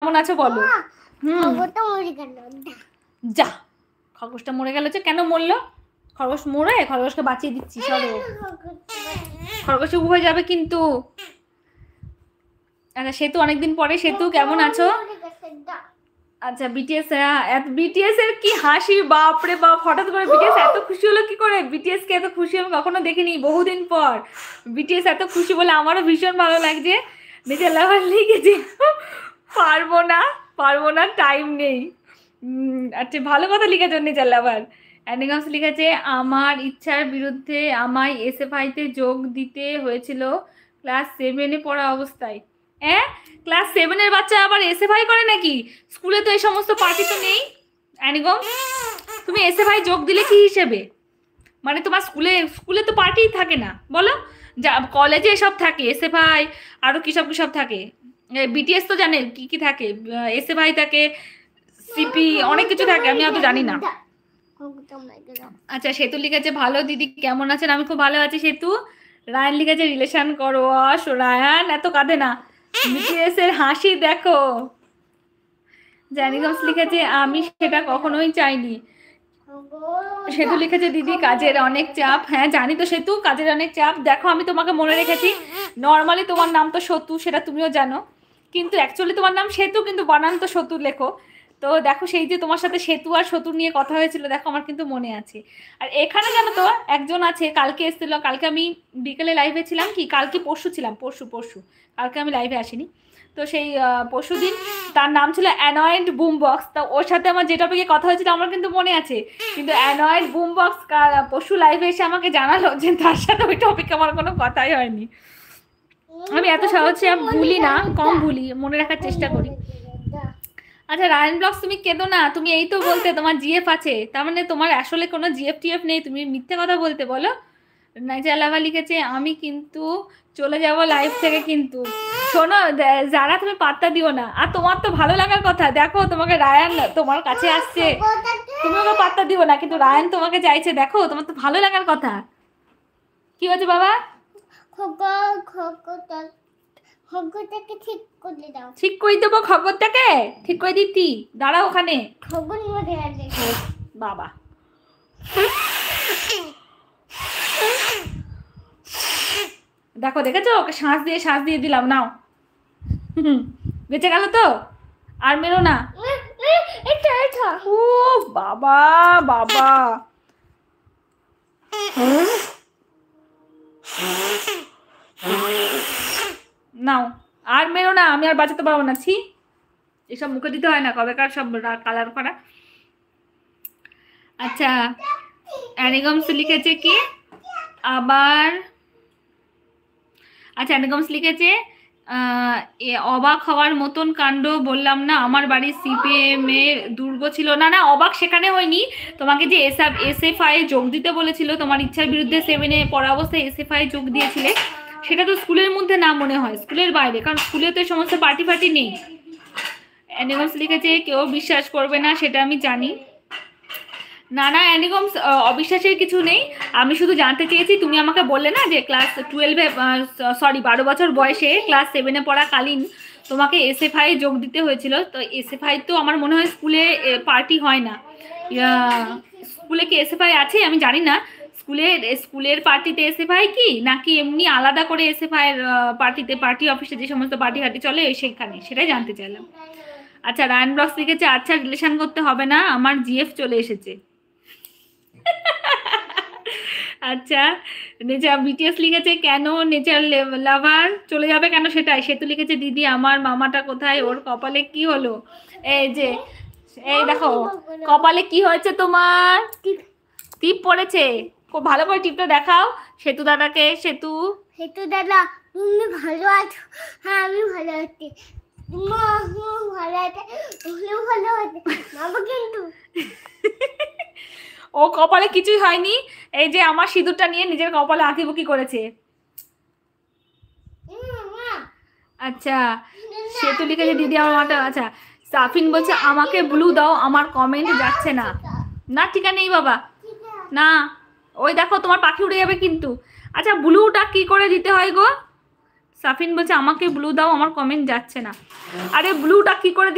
কেমন আছো বলো। যা, খরগোশটা মরে গেল যে, কেন মরলো? খরগোশ মরে খরগোশকে বাঁচিয়ে দিচ্ছি, চলো। খরগোশ উব হয়ে যাবে কিন্তু। আচ্ছা সেতু, অনেকদিন পরে। সেতু কেমন আছো? আচ্ছা বিটিএস, বিটিএস এর কি হাসি, বাপ রে বাপ! হঠাৎ করে বিটিএস এত খুশি হলো কি করে? বিটিএস কে এত খুশি আমি কখনো দেখিনি, বহুদিন পর বিটিএস এত খুশি বলে আমারও ভীষণ ভালো লাগছে। নিজের লাভার লিখেছি পারবো না, টাইম নেই। আচ্ছা ভালো কথা লিখেছ নিজের লাভার। অ্যানিগামস লিখেছে, আমার ইচ্ছার বিরুদ্ধে আমায় এসএফআইতে যোগ দিতে হয়েছিল ক্লাস 7-এ পড়া অবস্থায়। হ্যাঁ, ক্লাস 7-এর বাচ্চা আবার এসএফআই করে নাকি? স্কুলে তো এই সমস্ত পার্টি তো নেই। অ্যানিগম, তুমি এসএফআই যোগ দিলে কি হিসেবে? মানে তোমার স্কুলে তো পার্টি থাকে না বলো? যা কলেজে এসব থাকে, এসএফআই আরো কিসব থাকে। বিটিএস তো জানে কি কি থাকে, এসএফআই থাকে, সিপি, অনেক কিছু থাকে, আমি অত জানি না। আচ্ছা সেতু লিখেছে, ভালো দিদি কেমন আছেন? আমি খুব ভালো আছি সেতু। রায়ান লিখেছে, রিলেশন করো। আসো রায়ান, এত কাঁদে না। বিটিএস এর হাসি দেখো। জ্যানিগমস লিখেছে, আমি সেটা কখনোই চাইনি। সেতু লিখেছে, দিদি কাজের অনেক চাপ। হ্যাঁ জানি তো সেতু, কাজের অনেক চাপ। দেখো আমি তোমাকে মনে রেখেছি, নর্মালি তোমার নাম তো সতু, সেটা তুমিও জানো, কিন্তু অ্যাকচুয়ালি তোমার নাম সেতু, কিন্তু বানান তো সতু লেখো। তো দেখো সেই যে তোমার সাথে সেতু আর সতু নিয়ে কথা হয়েছিল, দেখো আমার কিন্তু মনে আছে। আর এখানে জানো তো একজন আছে, কালকে এসেছিল, কালকে আমি বিকেলে লাইভে ছিলাম, কি কালকে পরশু ছিলাম, পরশু কালকে আমি লাইভে আসিনি। তো সেই পরশু দিন তার নাম ছিল অ্যানয়েড বুম বক্স। তা ওর সাথে আমার যে টপিকে কথা হয়েছিল আমার কিন্তু মনে আছে, কিন্তু অ্যানয়েড বুম বক্স পরশু লাইভে এসে আমাকে জানালো যে তার সাথে ওই টপিকে আমার কোনো কথাই হয়নি। আমি এত সহজে ভুলি না, কম ভুলি, মনে রাখার চেষ্টা করি। আচ্ছা রায়ন ব্লগস, তুমি কেঁদো না, তুমি এই তো বলতে তোমার জিএফ আছে, তার মানে তোমার আসলে কোনো জিএফ টিএফ নেই, তুমি মিথ্যে কথা বলতে বলো। নাইজালাভা লিখেছে, আমি কিন্তু চলে যাব লাইভ থেকে, কিন্তু শোনো যারা তুমি পাত্তা দিও না, আর তোমার তো ভালো লাগার কথা, দেখো তোমাকে রায়ান তোমার কাছে আসছে, তুমি ওকে পাত্তা দিও না, কিন্তু রায়ান তোমাকে চাইছে, দেখো তোমার তো ভালো লাগার কথা। কি হচ্ছে বাবা? খগরটাকে ঠিক করে দাও। ঠিক করে দেবো খগরটাকে, ঠিক করে দিতি, দাঁড়াও ওখানে। খগর মরে আছে বাবা। দেখো দেখেছো, ওকে শ্বাস দিয়ে দিলাম, নাও। বেঁচে গেল তো, আর মেরো না। ও বাবা বাবা, নাও, আর মেরো না, আমি আর বাঁচাতে পারবো না। ছি, এসব মুখে দিতে হয় না, কবেকার সব কালার করা। আচ্ছা অ্যানিগমস লিখেছে কি আবার, আচ্ছা অ্যানিগমস লিখেছে, অবাক হওয়ার মতন কাণ্ড বললাম না, আমার বাড়ির সিপিএম এ দুর্গ ছিল। না না, অবাক সেখানে হয়নি, তোমাকে যে এসএফআই যোগ দিতে বলেছিল, তোমার ইচ্ছার বিরুদ্ধে 7-এ পড়া অবস্থায় এসএফআই যোগ দিয়েছিলে, সেটা তো স্কুলের মধ্যে না মনে হয়, স্কুলের বাইরে, কারণ স্কুলে তো এই সমস্ত পার্টি নেই। অ্যানিগমস লিখেছে, কেউ বিশ্বাস করবে না সেটা আমি জানি। না না অ্যানিগমস, অবিশ্বাসের কিছু নেই, আমি শুধু জানতে চেয়েছি, তুমি আমাকে বললে না যে ক্লাস 12-এ, সরি 12 বছর বয়সে ক্লাস 7-এ পড়াকালীন তোমাকে এসএফআই যোগ দিতে হয়েছিল। তো এসএফআই তো আমার মনে হয় স্কুলে পার্টি হয় না, স্কুলে কি এসএফআই আছে আমি জানি না, স্কুলের পার্টিতে এসএফআই কি নাকি এমনি আলাদা করে এসএফআই এর পার্টিতে, পার্টি অফিসে যে সমস্ত পার্টি হাটি চলে সেখানে, সেটাই জানতে চাইলাম। আচ্ছা রায়ন ব্লগস লিখেছে, আচ্ছা রিলেশন করতে হবে না, আমার জিএফ চলে এসেছে। আচ্ছা নেচার বিটিএস লিখেছে, কেন নেচার লাভার চলে যাবে কেন সেটাই। সেতু লিখেছে, দিদি আমার মামাটা কোথায়, ওর কপালে কি হলো? এই যে এই দেখো কপালে কি হয়েছে তোমার, টিপ পড়েছে, খুব ভালো করে টিপটা দেখাও সেতু দাদাকে। সেতু দাদা তুমি ভালো আছো? হ্যাঁ আমি ভালো আছি, ভালো আছে, ভালো আছে কিন্তু ও কপালে কিছুই হয়নি, এই যে আমার সিঁদুরটা নিয়ে নিজের কপালে আঁকিবুকি করেছে। আচ্ছা সেতু লিখেছে, দিদি আমার মাটা। আচ্ছা সাফিন বলছে, আমাকে ব্লু দাও, আমার কমেন্ট যাচ্ছে না। না ঠিকা নেই বাবা, না ওই দেখো তোমার পাখি উড়ে যাবে কিন্তু। আচ্ছা ব্লুটা কি করে দিতে হয় গো? সাফিন বলছে আমাকে ব্লু দাও, আমার কমেন্ট যাচ্ছে না। আরে ব্লুটা কি করে